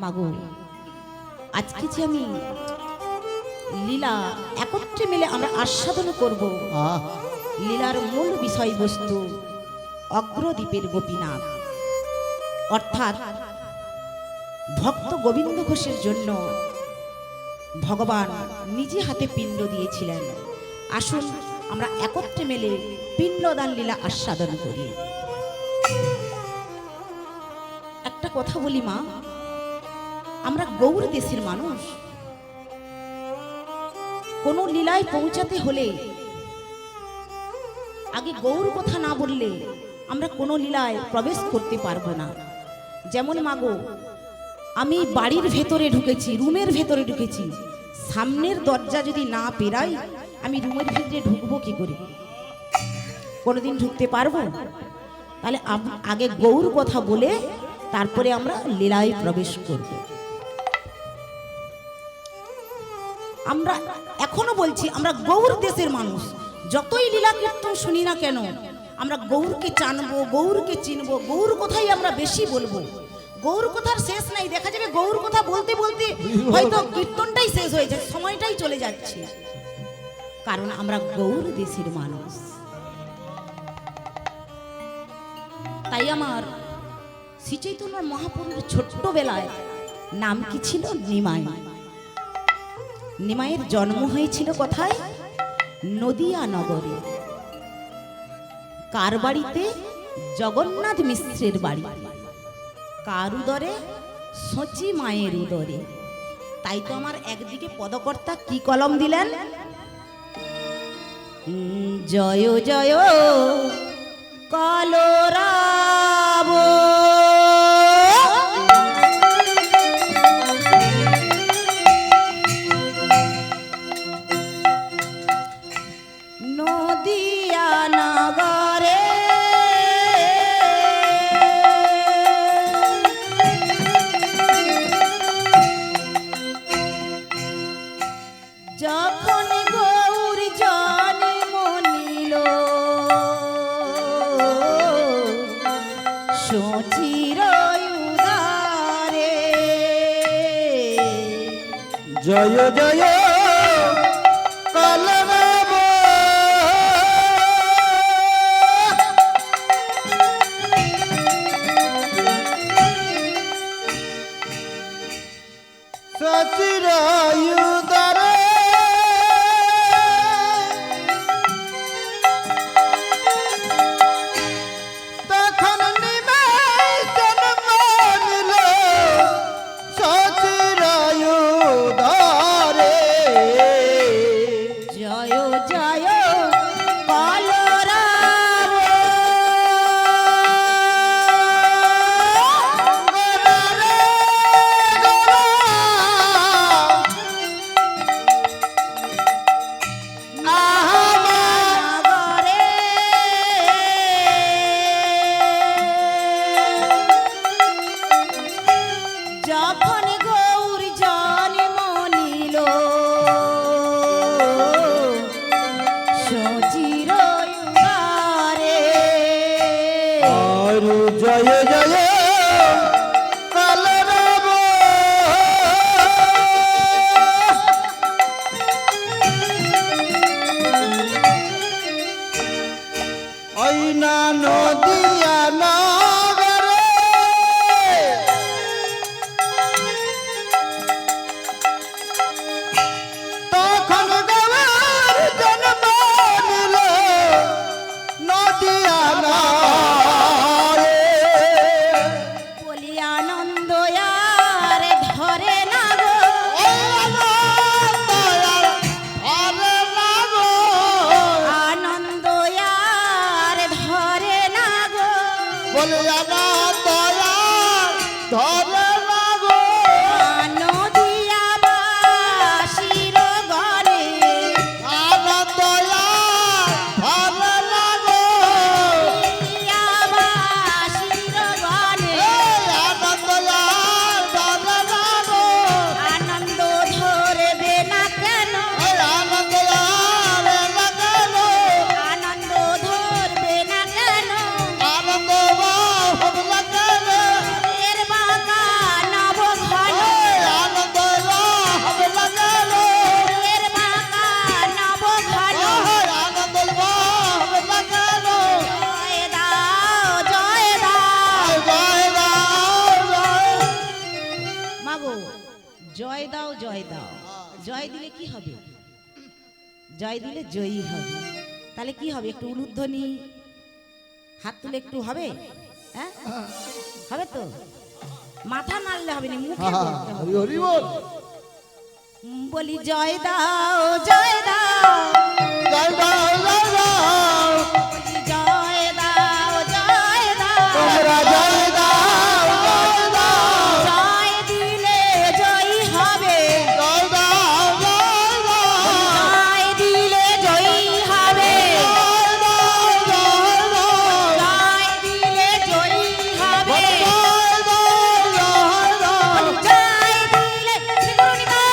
মাগো, আজকে যে আমি লীলা একত্রে মিলে আমরা আস্বাদন করব, লীলার মূল বিষয়বস্তু অগ্রদ্বীপের গোপীনাথ, অর্থাৎ ভক্ত গোবিন্দ ঘোষের জন্য ভগবান নিজে হাতে পিণ্ড দিয়েছিলেন। আসুন আমরা একত্রে মিলে পিণ্ডদান লীলা আস্বাদন করি। একটা কথা বলি মা, আমরা গৌর দেশের মানুষ, কোন লীলায় পৌঁছাতে হলে আগে গৌর কথা না বললে আমরা কোন লীলায় প্রবেশ করতে পারবো না। যেমন মাগো, আমি বাড়ির ভেতরে ঢুকেছি, রুমের ভেতরে ঢুকেছি, সামনের দরজা যদি না পেরাই আমি রুমের ভিতরে ঢুকবো কি করে? কোনোদিন ঢুকতে পারবো? তাহলে আগে গৌর কথা বলে তারপরে আমরা লীলায় প্রবেশ করব। আমরা এখনো বলছি, আমরা গৌর দেশের মানুষ, যতই লীলা কীর্তন শুনি না কেন আমরা গৌরকে জানবো, গৌরকে চিনবো, গৌর কথাই আমরা বেশি বলবো। গৌর কথার শেষ নাই, দেখা যাবে গৌর কথা বলতে বলতে হয়তো কীর্তনটাই শেষ হয়ে যায়, সময়টাই চলে যাচ্ছে, কারণ আমরা গৌর দেশের মানুষ। তাই আমার শ্রী চৈতন্য মহাপ্রভুর ছোট্টবেলায় নাম কি ছিল? নিমাই। নিমাইয়ের জন্ম হয়েছিল কোথায়? নদিয়া নগরে। কার বাড়িতে? জগন্নাথ মিশ্রের বাড়ি। কার উদরে? সচি মায়ের উদরে। তাই তো আমার একদিকে পদকর্তা কি কলম দিলেন? জয় জয় কলরাব, নদিয়া নগরে যখন গৌর জন্ম নিল, সচির উদারে। জয় জয় কলরাব, সচির উদরে তখন নিমাই জন্ম নিল, সচির উদরে। জয় জয় কলরাব, গোরারে গোরা, নগরে যখন গৌর জন্ম নিল, সচির উদারে। আর জয় জয় কলরাব, ওই না নদিয়া নগরে তখন গৌর জন্ম নিল, নদিয়া নগরে। বলি আনন্দ আর ধরে না গো, আনন্দ আর ধরে না গো, বলে আমার দয়া ধরে লাগো, নদিয়া বাসির গলে, আমার দয়া ধরে লাগো, নদিয়া বাসির গলে, আমার দয়া ধরে লাগো, আনন্দ ধরবে না কেন, আমার দয়া লাগালো, আনন্দ ধরবে না কেন, আনন্দ হবে লাগালো, এর বাঁকা জয় দাও জয় দাও, জয় দিলে কি হবে? জয় দিলে জয়ী হবে। তাহলে কি হবে? একটু উলুধ্বনি হাত তুলে একটু হবে, হ্যাঁ হবে তো? মাথা নাড়লে হবে না, মুখে বলতে হবে। হরি হরি বল। বলি জয় দাও জয় দাও, জয় দাও জয় দাও, বলি জয় দাও জয় দাও, তোমরা জয় দাও জয় দাও, জয় দিলে জয়ী হবে, জয় দাও জয় দাও, জয় দিলে জয়ী হবে, জয় দাও জয় দাও, জয় দিলে জয়ী হবে, জয় দাও জয় দাও, জয় দিলে শ্রীগুরুনিতা।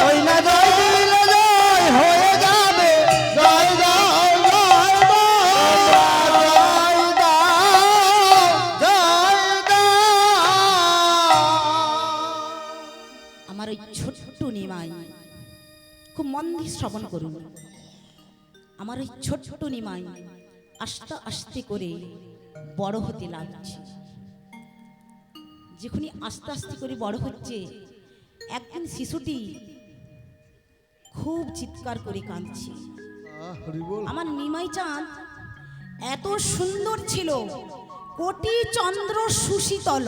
ওই না জয় দিলে জয় হয়ে যাবে, জয় দাও জয় দাও, জয় দাও জয় দাও। আমার ওই ছোট্ট নিমাই, খুব মন দিয়ে শ্রবণ করুন। আমার ওই ছোট্ট নিমাই আস্তে আস্তে করে বড় হতে লাগছে। যখনই আস্তে আস্তে করে বড় হচ্ছে, একদিন শিশুটি খুব চিৎকার করে কাঁদছে। হরি বল। আমার নিমাই চাঁদ এত সুন্দর ছিল, কোটি চন্দ্র সুশীতল,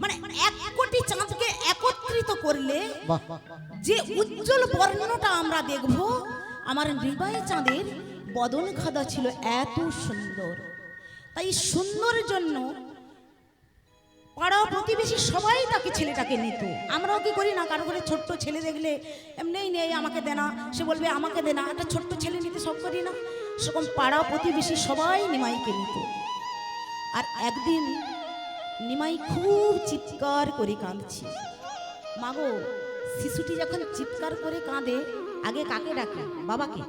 মানে 1 কোটি চাঁদকে একত্রিত করলে বাহ যে উজ্জ্বল বর্ণটা আমরা দেখব, আমার নিমাই চাঁদের বদন খাদা ছিল এত সুন্দর। তাই সুন্দর জন্য পাড়া প্রতিবেশী সবাই তাকে ছেলেটাকে নিত। আমরাও কি করি না, কারো ঘরে ছোট্ট ছেলে দেখলে এমনি নেই আমাকে দে না, সে বলবে আমাকে দে না, একটা ছোট্ট ছেলে নিতে সব করি না, সেরকম পাড়া প্রতিবেশী সবাই নিমাইকে নিত। আর একদিন নিমাই খুব চিৎকার করে কাঁদছে। মাগো, শিশুটি যখন চিৎকার করে কাঁদে, আগে কাকে ডাকে? বাবাকে।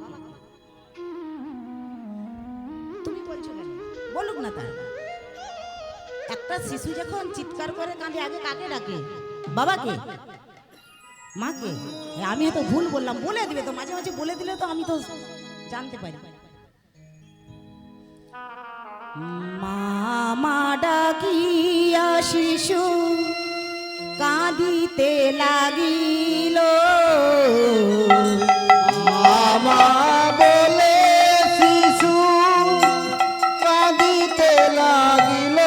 তুমি বলছো কেন? বলুক না তার। একটা শিশু যখন চিৎকার করে কাঁদে, আগে কাকে ডাকে? বাবাকে, মাকে? আমি হয়তো ভুল বললাম, বলে দিবে তো, মাঝে মাঝে বলে দিলে তো আমি তো জানতে পারি। মামা ডাকিয়া শিশু কাঁদিতে লাগিল, মামা বলে শিশু কাঁদিতে লাগিল।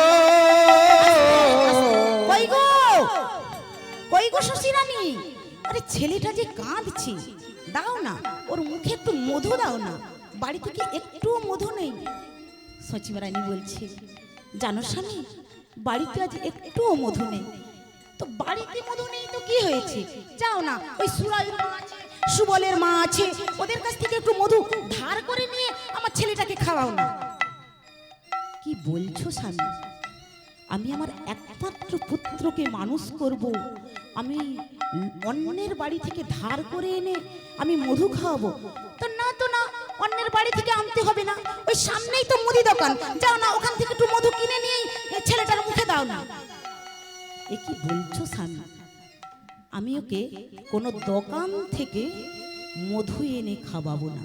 কই গো, কই গো শশীরানী? আরে ছেলেটা যে কাঁদছে, দাও না ওর মুখে একটু মধু দাও না, বাড়ি থেকে একটু মধু নেই। সচিবা রানী বলছে, জানো স্বামী, বাড়িতে আজ একটুও মধু নেই। তো বাড়িতে মধু নেই তো কি হয়েছে, যাও না ওই সুরাইয়ের মা আছে, সুবলের মা আছে, ওদের কাছ থেকে একটু মধু ধার করে নিয়ে আমার ছেলেটাকে খাওয়াও না। কি বলছো স্বামী? আমি আমার একমাত্র পুত্রকে মানুষ করব, আমি অন্যের বাড়ি থেকে ধার করে এনে আমি মধু খাওয়াবো? তো না তো না, অন্যের বাড়ি থেকে আনতে হবে না, ওই সামনেই তো মুদি দোকান, যাও না ওখান থেকে একটু মধু কিনে নিয়ে ছেলেটার মুখে দাও না। এ কি বলছো স্বামী? আমি ওকে কোনো দোকান থেকে মধু এনে খাওয়াবো না,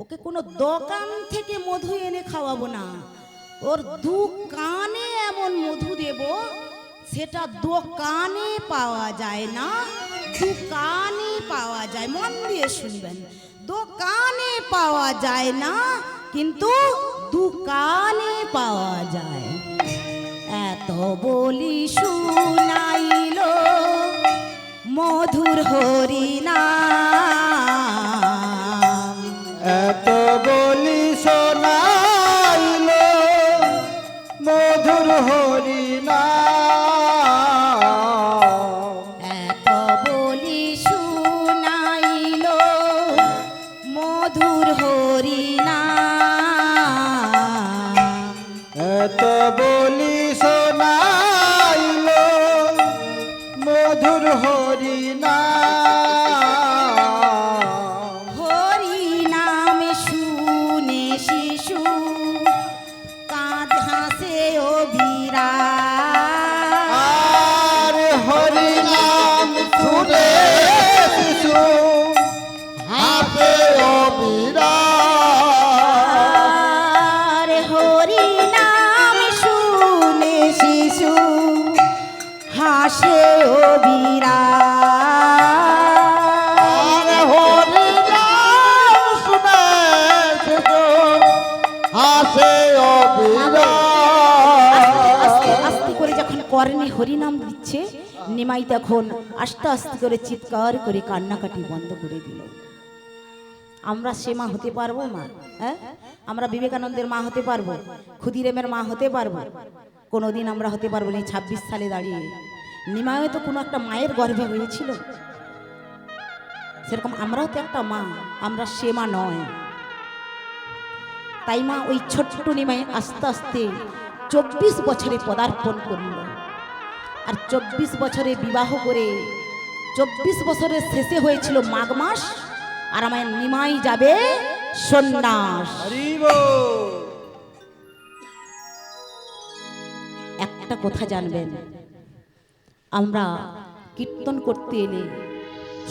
ওকে কোনো দোকান থেকে মধু এনে খাওয়াবো না, ওর দোকানে এমন মধু দেব সেটা দোকানে পাওয়া যায় না, দোকানে পাওয়া যায়। মন দিয়ে শুনবেন, দোকানে পাওয়া যায় না, কিন্তু দোকানে পাওয়া যায়। এত বলি শুনাইল মধুর হরিনাম, এত বলি শোনাইল মধুর হরিনাম, এত বলি শুনাইল মধুর হরিনাম, এত বলি শোনাইল মধুর হরিনাম, হরিনাম শুনে শিশু কাঁদ হাসে অবিরাম, কর্ণে হরিনাম দিচ্ছে, নিমাই তখন আস্তে আস্তে করে চিৎকার করে কান্নাকাটি বন্ধ করে দিল। আমরা সে মা হতে পারবো মা? হ্যাঁ, আমরা বিবেকানন্দের মা হতে পারবো? ক্ষুদিরামের মা হতে পারবো? কোনোদিন আমরা হতে পারবো না। 26 সালে দাঁড়িয়ে নিমাইও তো কোনো একটা মায়ের গর্ভে হয়েছিল, সেরকম আমরাও তো একটা মা, আমরা সে মা নয়। তাই মা ওই ছোট্ট নিমাই আস্তে আস্তে 24 বছরে পদার্পণ করল। আর 24 বছরে বিবাহ করে 24 বছরের শেষে হয়েছিল মাঘ মাস, আর আমার নিমাই যাবে সন্ন্যাস। একটা কথা জানবেন, আমরা কীর্তন করতে এলে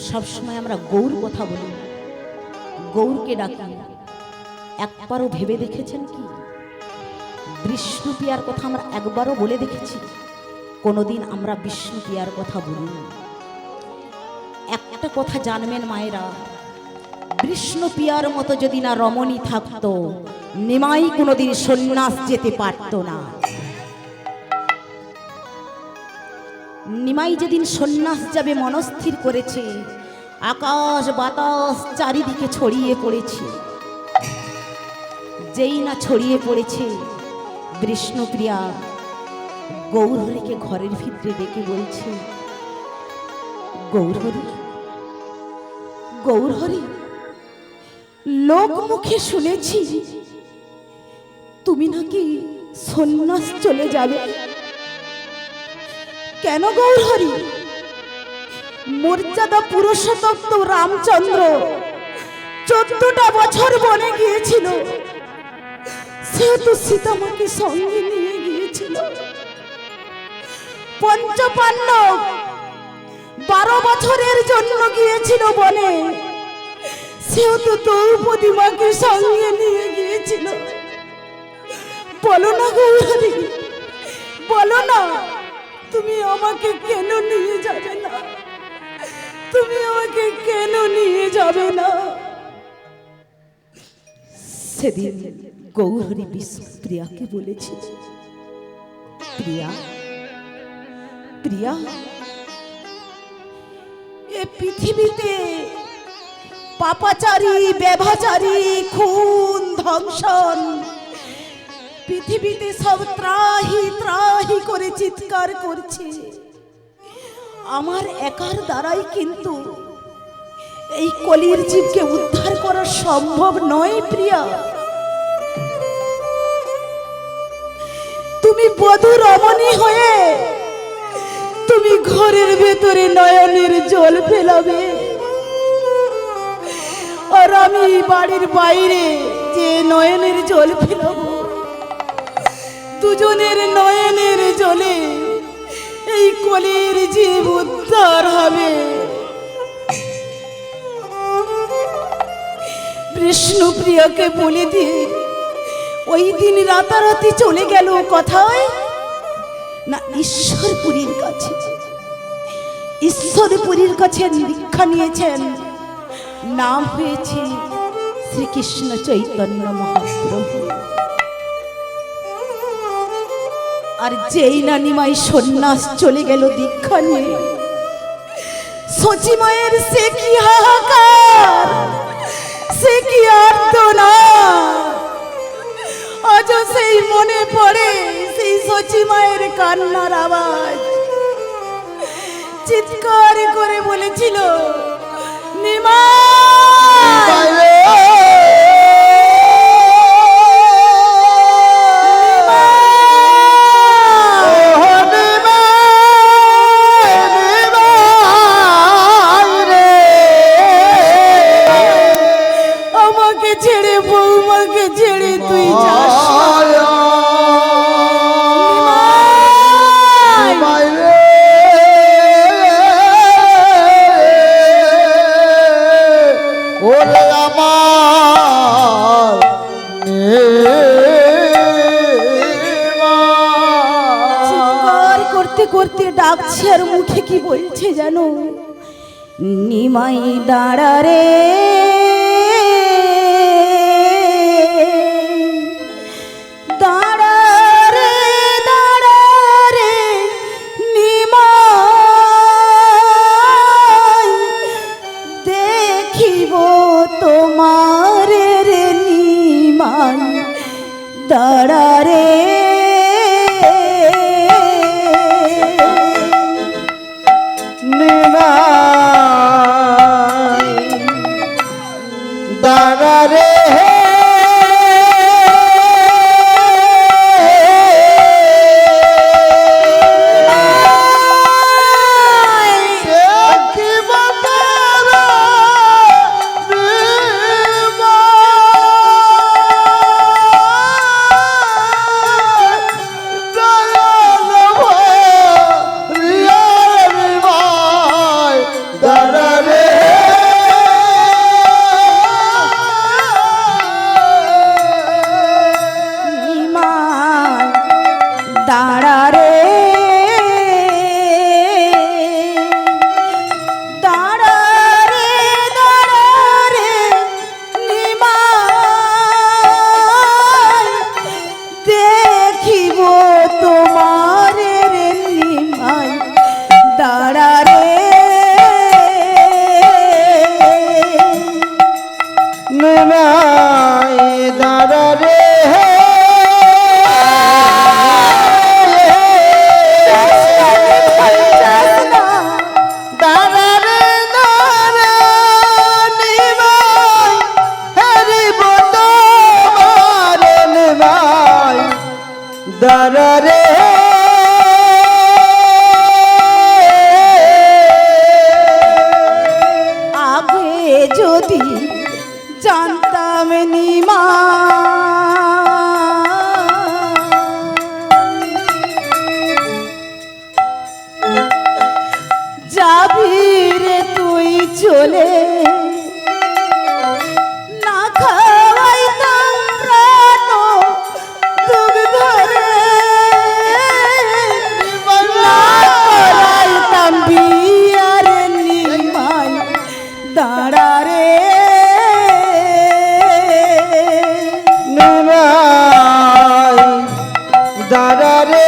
সবসময় আমরা গৌর কথা বলি, গৌরকে ডাকি। একবারও ভেবে দেখেছেন কি বিষ্ণুপ্রিয়ার কথা আমরা একবারও বলে দেখেছি? কোনোদিন আমরা বিষ্ণুপ্রিয়ার কথা বলি না। একটা কথা জানবেন মায়েরা, বিষ্ণুপ্রিয়ার মতো যদি না রমণী থাকতো, নিমাই কোনোদিন সন্ন্যাস যেতে পারতো না। নিমাই যেদিন সন্ন্যাস যাবে মনস্থির করেছে, আকাশ বাতাস চারিদিকে ছড়িয়ে পড়েছে। যেই না ছড়িয়ে পড়েছে, বিষ্ণুপ্রিয়া গৌরহরিকে ঘরের ভিতরে ডেকে বলছে, গৌরহরি, গৌরহরি, লোক মুখে শুনেছি তুমি নাকি সন্ন্যাস চলে যাবে। কেন গৌরহরি? মর্যাদা পুরুষোত্তম তো রামচন্দ্র 14টা বছর বনে গিয়েছিল, সেহেতু সীতামাকে সঙ্গে নিয়ে গিয়েছিল। পঞ্চপাণ্ডব 12 বছরের জন্য গিয়েছিল বনে, সেহেতু দ্রৌপদী মাকে সঙ্গে নিয়ে গিয়েছিল। বলো না গৌরহরি, বলো না, তুমি আমাকে কেন নিয়ে যাবে না? তুমি আমাকে কেন নিয়ে যাবে না? সেদিন গৌরহরি বিষ্ণুপ্রিয়াকে বলেছে, প্রিয়া, প্রিয়া, এ পৃথিবীতে পাপাচারী, ব্যভিচারী, খুন, ধর্ষণ, পৃথিবীতে সব ত্রাহি ত্রাহি করে চিৎকার করছে। আমার একার দ্বারাই কিন্তু এই কলির জীবকে উদ্ধার করা সম্ভব নয়। প্রিয়া, তুমি বধূ রমণী হয়ে তুমি ঘরের ভেতরে নয়নের জল ফেলাবে, আর আমি বাড়ির বাইরে যে নয়নের জল ফেলাবো, দুজনের নয়নের জলে এই কলির জীব উদ্ধার হবে। বিষ্ণুপ্রিয়াকে বলে দিয়ে ওই দিন রাতারাতি চলে গেল কোথায় না ঈশ্বরপুরীর কাছে। ঈশ্বরপুরীর কাছে দীক্ষা নিয়েছেন, নাম হয়েছে শ্রীকৃষ্ণ চৈতন্য মহাপ্রভু। আর যেই না নিমাই সন্ন্যাস চলে গেল দীক্ষা নিয়ে, সচি মায়ের সে কি হাহাকার, সে কি আর্তনাদ, আজ সেই মনে পড়ে সেই সচি মায়ের কান্নার আওয়াজ। চিৎকার করে বলেছিল, নিমাই, ছেড়ে বৌমাকে ছেড়ে তুই যাস। ওরে আমার চিৎকার করতে করতে ডাকছে, আর মুখে কি বলছে জানো? নিমাই দাঁড়া রে, দাঁড়া রে দাঁড়া রে দাঁড়া রে নিমাই দেখিব তোমার রে নিমাই দাঁড়া রে নিমাই দাঁড়া রে দাঁড়া রে আগে যদি জানতাম নিমা যাবি রে তুই চলে না খাওয়াইতাম প্রাণ দুধ ধরে না করাইতাম বিয়ার নিমাই দাঁড়া রে নিমাই দাঁড়া রে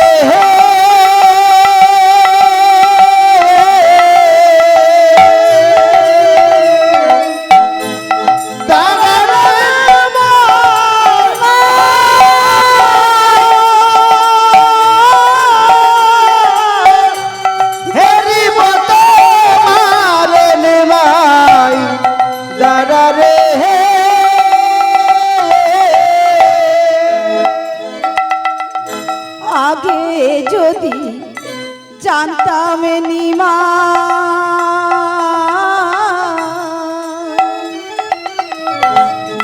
আগে যদি জানতাম নিমা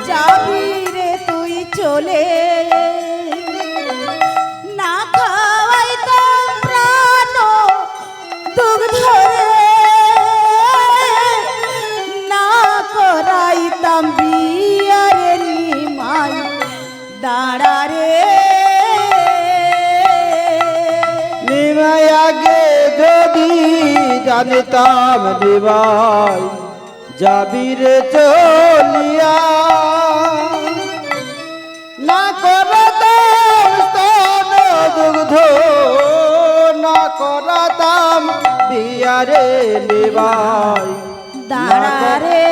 যাবি রে তুই চলে না খাওয়াইতাম প্রাণ দুধ ধরে না করাইতাম বিয়ারে নিমাই দাঁড়া রে নিমাই আগে যদি জানতাম নিমাই যাবি রে চলিয়া না করাতাম স্তন দুগ্ধ না করাতাম বিয়ারে নিমাই দাঁড়া রে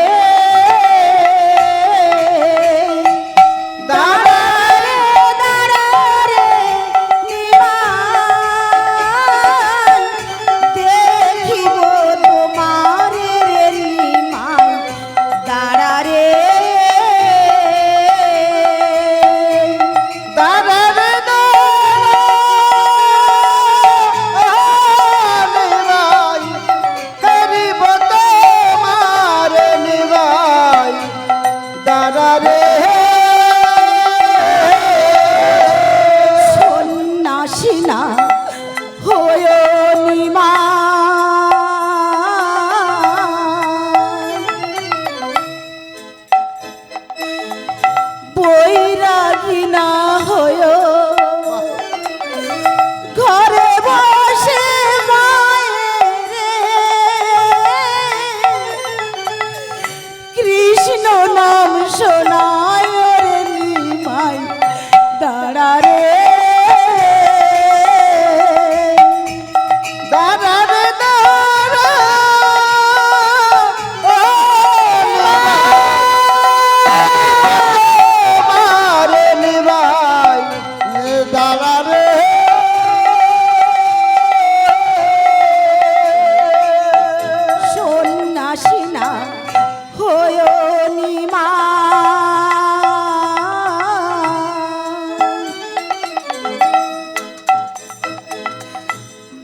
সন্ন্যাসিনা হয় নিমা বৈরাগী না হয় ঘরে বসে কৃষ্ণ নাম শোনায় রে নিমাই দাঁড়া রে সন্ন্যাসিনা হয় নিমা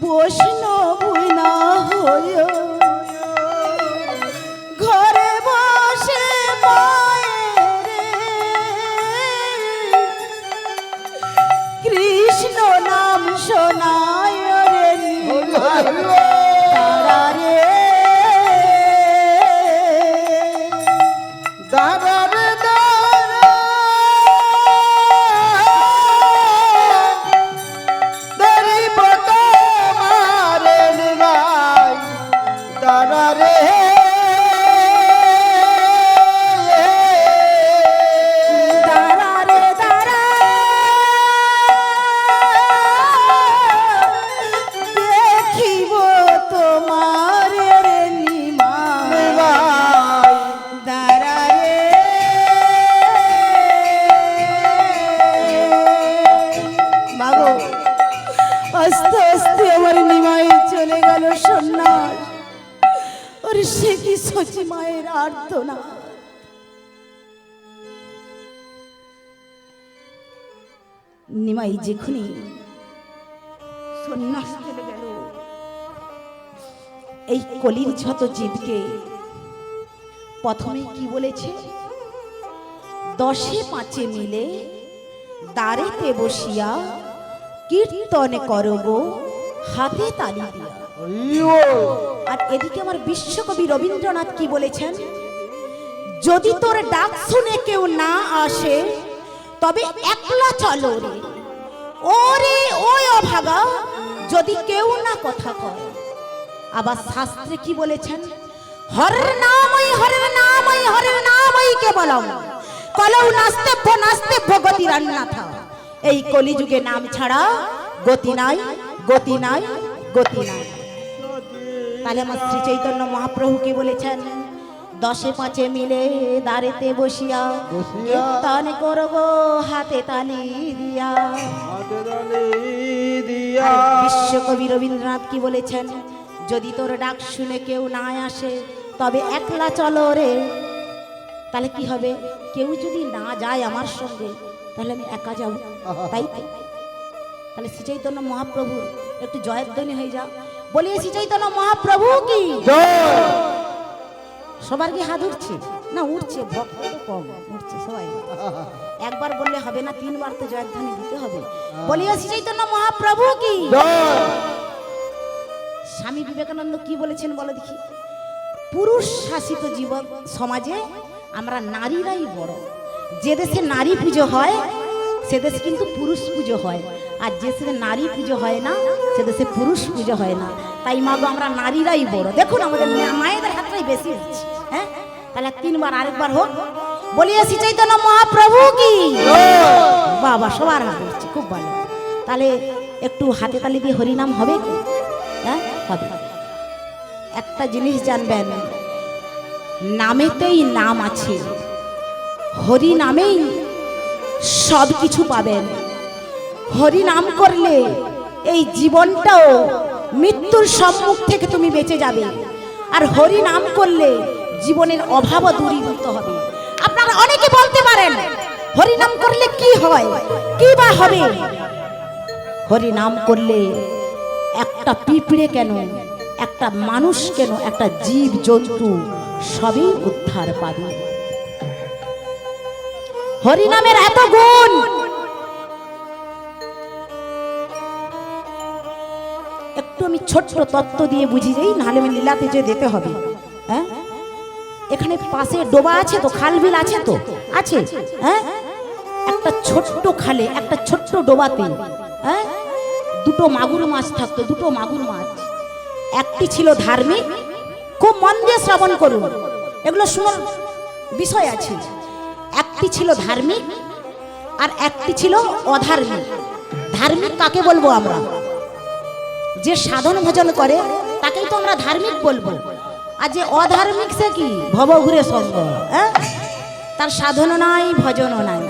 বৈষ্ণব না হয় ঘরে বসে কৃষ্ণ নাম শোনায় রে তারা রে দাঁড়া রে দাঁড়া আস্তে আস্তে আমার নিমাই চলে গেল সন্ন্যাস। আর সে কি সচি মায়ের আর্তনা। নিমাই যেখানে সন্ন্যাস চলে গেল, এই কলির যত জীবকে প্রথমে কি বলেছে, দশে পাঁচে মিলে দাঁড়েতে বসিয়া কীর্তন করব হাতে তালি দিয়া। আর এদিকে আমার বিশ্বকবি রবীন্দ্রনাথ কি বলেছেন, যদি তোর ডাক শুনে কেউ না আসে তবে একলা চলো রে, ওরে ওই অভাগা যদি কেউ না কথা কয়। আবার শাস্ত্রে কি বলেছেন, হরের নামই হরের নামই হরের নামই কেবলম কলৌ নাস্তেভ্য নাস্তেভ্য গতি রান্নাথা। এই কলিযুগে নাম ছাড়া গতি নাই, গতি নাই, গতি নাই। তাহলে আমার শ্রী চৈতন্য মহাপ্রভু কি বলেছেন, দশে পাঁচে মিলে দাঁড়েতে বসিয়া কীর্তন করব হাতে তালি দিয়া। আর বিশ্বকবি রবীন্দ্রনাথ কি বলেছেন, যদি তোর ডাক শুনে কেউ না আসে তবে একলা চলো রে। তাহলে কি হবে, কেউ যদি না যায় আমার সঙ্গে তাহলে আমি একা যাব, তাই তো? তাহলে শ্রী চৈতন্য মহাপ্রভু একটু জয়ধ্বনি হয়ে যাও, বলিয়ে শ্রী চৈতন্য মহাপ্রভু কি। সবার কি হাত উঠছে না? উঠছে, ভক্ত তো কম উঠছে সবাই। একবার বললে হবে না, তিনবার তো জয়ধ্বনি দিতে হবে। বলিয়ে শ্রী চৈতন্য মহাপ্রভু কি। স্বামী বিবেকানন্দ কি বলেছেন বলো দেখি, পুরুষ শাসিত জীবন সমাজে আমরা নারীরাই বড়। যে দেশে নারী পুজো হয় সে দেশে কিন্তু পুরুষ পুজো হয়, আর যে দেশে নারী পুজো হয় না সে দেশে পুরুষ পুজো হয় না। তাই মাগো আমরা নারীরাই বড়। দেখুন আমাদের মায়েদের হাতটাই বেশি হচ্ছে। হ্যাঁ, তাহলে তিনবার আরেকবার হোক, বলিয়ে শ্রী চৈতন্য মহাপ্রভু কি। বাবা সবার হাত উঠছে, খুব ভালো। তাহলে একটু হাতে তালি দিয়ে হরিনাম হবে কি? হ্যাঁ হবে। একটা জিনিস জানবেন, নামেতেই নাম আছে, হরি নামেই সব কিছু পাবেন। হরি নাম করলে এই জীবনটাও মৃত্যুর সম্মুখ থেকে তুমি বেঁচে যাবে। আর হরি নাম করলে জীবনের অভাবও দূরীভূত হবে। আপনারা অনেকে বলতে পারেন হরি নাম করলে কি হয়, কি বা হবে? হরি নাম করলে একটা পিঁপড়ে কেন, একটা মানুষ কেন, একটা জীব জন্তু সবই উদ্ধার পাবে। হরিনামের এত গুণ। একটু আমি ছোট্ট তত্ত্ব দিয়ে বুঝি যাই, নাহলে আমি লীলাতে যে যেতে হবে। হ্যাঁ, এখানে পাশে ডোবা আছে তো, খাল বিল আছে তো, আছে। হ্যাঁ, একটা ছোট্ট খালে, একটা ছোট্ট ডোবাতে হ্যাঁ দুটো মাগুর মাছ থাকতো, দুটো মাগুর মাছ। একটি ছিল ধার্মিক, খুব মন দিয়ে শ্রবণ করুন, এগুলো শোনার বিষয় আছে। একটি ছিল ধার্মিক আর একটি ছিল অধার্মিক। ধার্মিক কাকে বলবো আমরা? যে সাধন ভজন করে তাকেই তো আমরা ধার্মিক বলবো। আর যে অধার্মিক সে কি ভবঘুরে সঙ্গ, হ্যাঁ, তার সাধনও নাই, ভজনও নাই।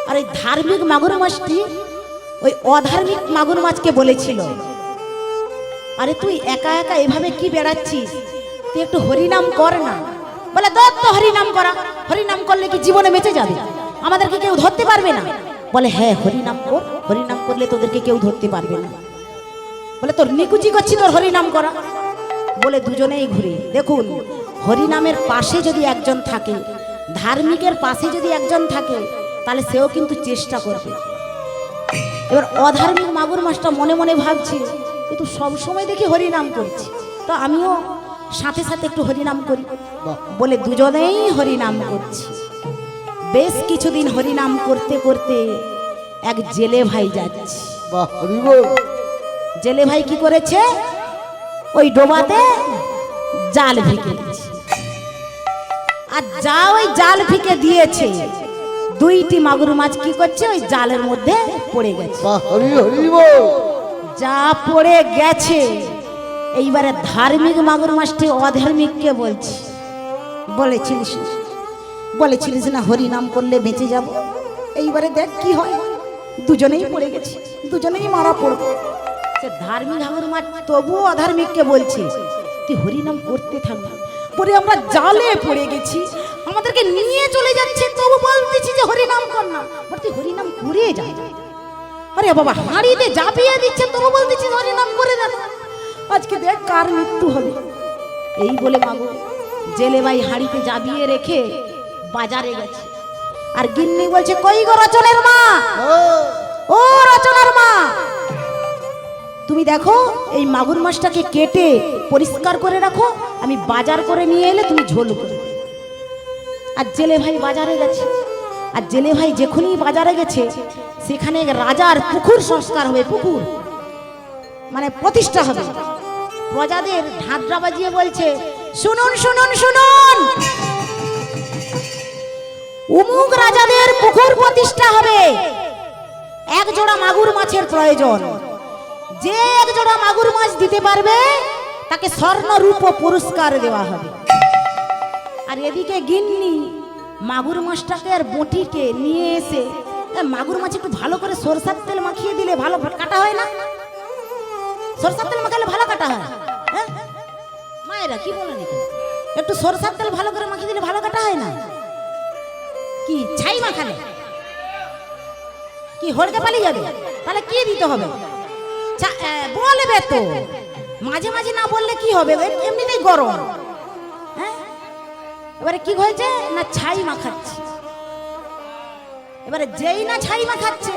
আর এই ধার্মিক মাগুর মাছটি ওই অধার্মিক মাগুর মাছকে বলেছিল, আরে তুই একা একা এভাবে কি বেড়াচ্ছিস, তুই একটু হরিনাম কর না। বলে দত্ত হরিনাম করা, হরিনাম করলে কি জীবনে বেঁচে যাবে, আমাদেরকে কেউ ধরতে পারবে না। বলে হ্যাঁ হরিনাম কর, হরিনাম করলে তোদেরকে কেউ ধরতে পারবে না। বলে তোর নিকুচি করছি, তোর হরিনাম করা। বলে দুজনেই ঘুরে দেখুন, হরিনামের পাশে যদি একজন থাকে, ধার্মিকের পাশে যদি একজন থাকে, তাহলে সেও কিন্তু চেষ্টা করবে। এবার অধার্মিক মাগুর মাছটা মনে মনে ভাবছে, কিন্তু সবসময় দেখি হরিনাম করছি, তো আমিও সাথে সাথে একটু হরিনাম করি। বলে দুজনেই হরিনাম করছি। বেশ কিছুদিন হরিনাম করতে করতে এক জেলে ভাই যাচ্ছে। জেলে ভাই কি করেছে, ওই ডোবাতে জাল ফেঁকে দিয়েছে। আর যা ওই জাল ফেঁকে দিয়েছে, দুইটি মাগুর মাছ কি করছে, ওই জালের মধ্যে পড়ে গেছে। যা পড়ে গেছে, এইবারে ধার্মিক মাগুর মাছটি অধার্মিককে বলছে, বলেছিলিস না হরিনাম করলে বেঁচে যাব, এইবারে দেখ কি হয়। দুজনেই পড়ে গেছে, দুজনেই মারা পড়বে। সে ধার্মিক ঠাকুর মা তবুও অধার্মিককে বলছে তুই হরিনাম করতে থাকবি। পরে আমরা জালে পড়ে গেছি, আমাদেরকে নিয়ে চলে যাচ্ছে, তবু বলতেছি যে হরিনাম কর না, বল তুই হরিনাম করে যা। আরে বাবা হাঁড়িতে জাপিয়ে দিচ্ছে, তবু বলতেছি হরিনাম করে দেন, আজকে দেখ কার মৃত্যু হবে। এই বলে মাগো জেলে ভাই হাঁড়িতে জাবিয়ে রেখে বাজারে গেছে। আর গিন্নি বলছে কই গো রচনের মা, ও রচনার মা, তুমি দেখো এই মাগুর মাছটাকে কেটে পরিষ্কার করে রাখো, আমি বাজার করে নিয়ে এলে তুমি ঝোল করবে। আর জেলে ভাই বাজারে গেছে। আর জেলে ভাই যখনই বাজারে গেছে সেখানে রাজার পুকুর সংস্কার হবে, পুকুর মানে প্রতিষ্ঠা হবে। প্রজাদের ঢাকরা বাজিয়ে বলছে শুনুন শুনুন শুনুন, উমুক রাজাদের পুকুর প্রতিষ্ঠা হবে, এক জোড়া মাগুর মাছের প্রয়োজন, যে এক জোড়া মাগুর মাছ দিতে পারবে তাকে স্বর্ণ রূপ পুরস্কার দেওয়া হবে। আর এদিকে গিন্নি মাগুর মাছটাকে আর বটিকে নিয়ে এসে, মাগুর মাছ একটু ভালো করে সরষার তেল মাখিয়ে দিলে ভালো কাটা হয় না? সরষার তেল মাখালে ভালো কাটা হয়, হ্যাঁ মায়েরা কি বলেন? একটু সরষার তেল ভালো করে মাখিয়ে দিলে ভালো কাটা হয় না? কি ছাই মাখালে কি হড়কে পালিয়ে যাবে? তাহলে কি দিতে হবে? বলবে তো, মাঝে মাঝে না বললে কি হবে? এমনিতেই গরম। হ্যাঁ এবারে কি হয়েছে না ছাই মাখাচ্ছে। এবারে যেই না ছাই মাখাচ্ছে,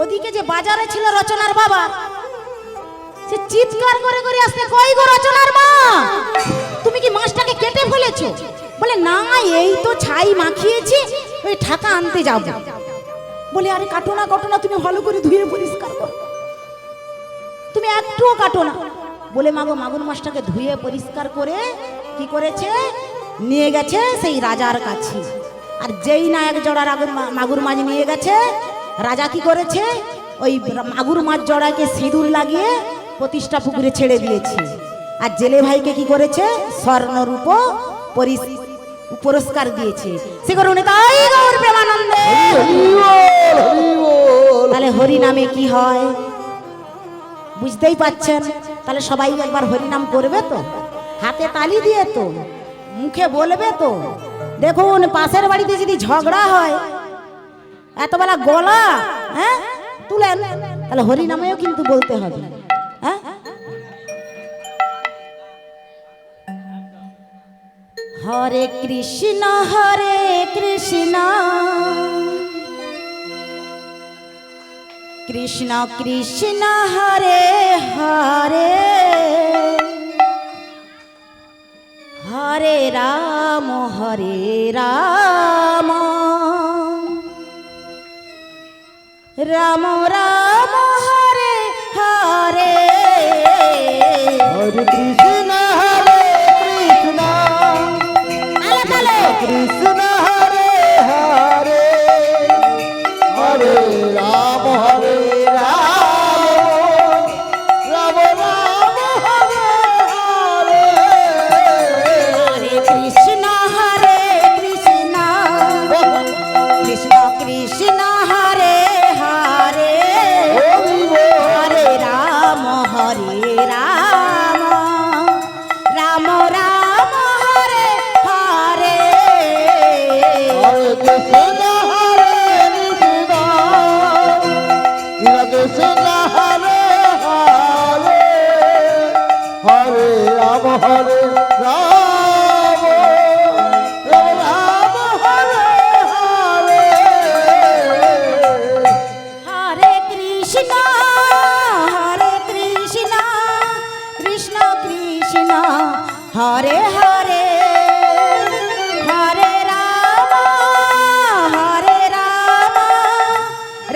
ওদিকে যে বাজারে ছিল রচনার বাবা, সে চিৎকার করে করে আসতে, কই গো রচনার মা, তুমি কি মাছটাকে কেটে ফেলেছো? বলে না এই তো ছাই মাখিয়েছি, ওই ঠাকা আনতে যাব। বলে আরে কাটো না কাটো না, তুমি ভালো করে ধুয়ে পরিষ্কার করো, তুমি একটুও কাটো না। বলে মাগো মাগুর মাছটাকে ধুয়ে পরিষ্কার করে কি করেছে, নিয়ে গেছে সেই রাজার কাছে। আর যেই না এক জোড়া মাগুর মাছ নিয়ে গেছে, রাজা কি করেছে, ওই মাগুর মাছ জোড়াকে সিঁদুর লাগিয়ে প্রতিষ্ঠা পুকুরে ছেড়ে দিয়েছে। আর জেলে ভাইকে কি করেছে, স্বর্ণরূপ পুরস্কার দিয়েছে। সে কারণে তাই গৌর প্রেমানন্দে। তাহলে হরি নামে কি হয় বুঝতেই পাচ্ছেন। তাহলে সবাই একবার হরিনাম করবে তো, হাতে তালি দিয়ে তো, মুখে বলবে তো। দেখুন পাশের বাড়িতে যদি ঝগড়া হয়, এতবেলা গলা হ্যাঁ তুলেন, তাহলে হরিনামেও কিন্তু বলতে হবে। হ্যাঁ হরে কৃষ্ণ কৃষ্ণ কৃষ্ণ কৃষ্ণ হরে হরে, হরে রাম রাম রাম হরে হরে, হরে কৃষ্ণ কৃষ্ণ হরে হরে, হরে রাম রাম রাম হরে হরে, হরে কৃষ্ণ কৃষ্ণ কৃষ্ণ কৃষ্ণ হরে হরে, হরে রাম রাম রাম রাম হরে হরে, হরে কৃষ্ণ কৃষ্ণ হরে হরে, হরে রাম রাম রাম হরে হরে, হরে কৃষ্ণ কৃষ্ণ কৃষ্ণ কৃষ্ণ হরে হরে, হরে রাম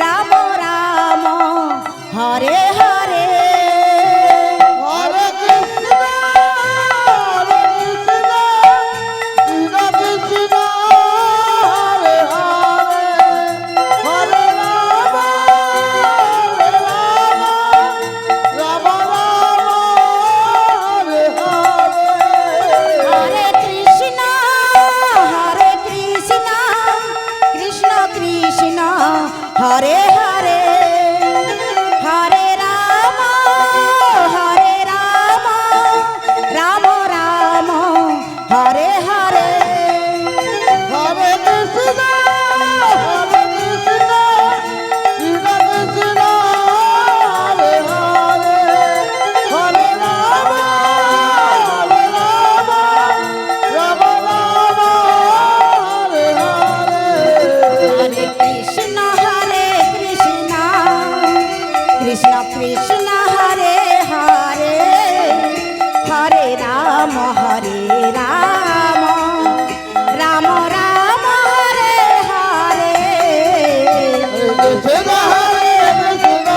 রাম রাম হরে হরে, হরে কৃষ্ণ কৃষ্ণ হরে হরে হরে রাম রাম রাম হরে হরে কৃষ্ণ হরে কৃষ্ণ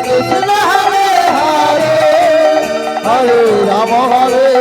কৃষ্ণ হরে হরে হরে রাম হরে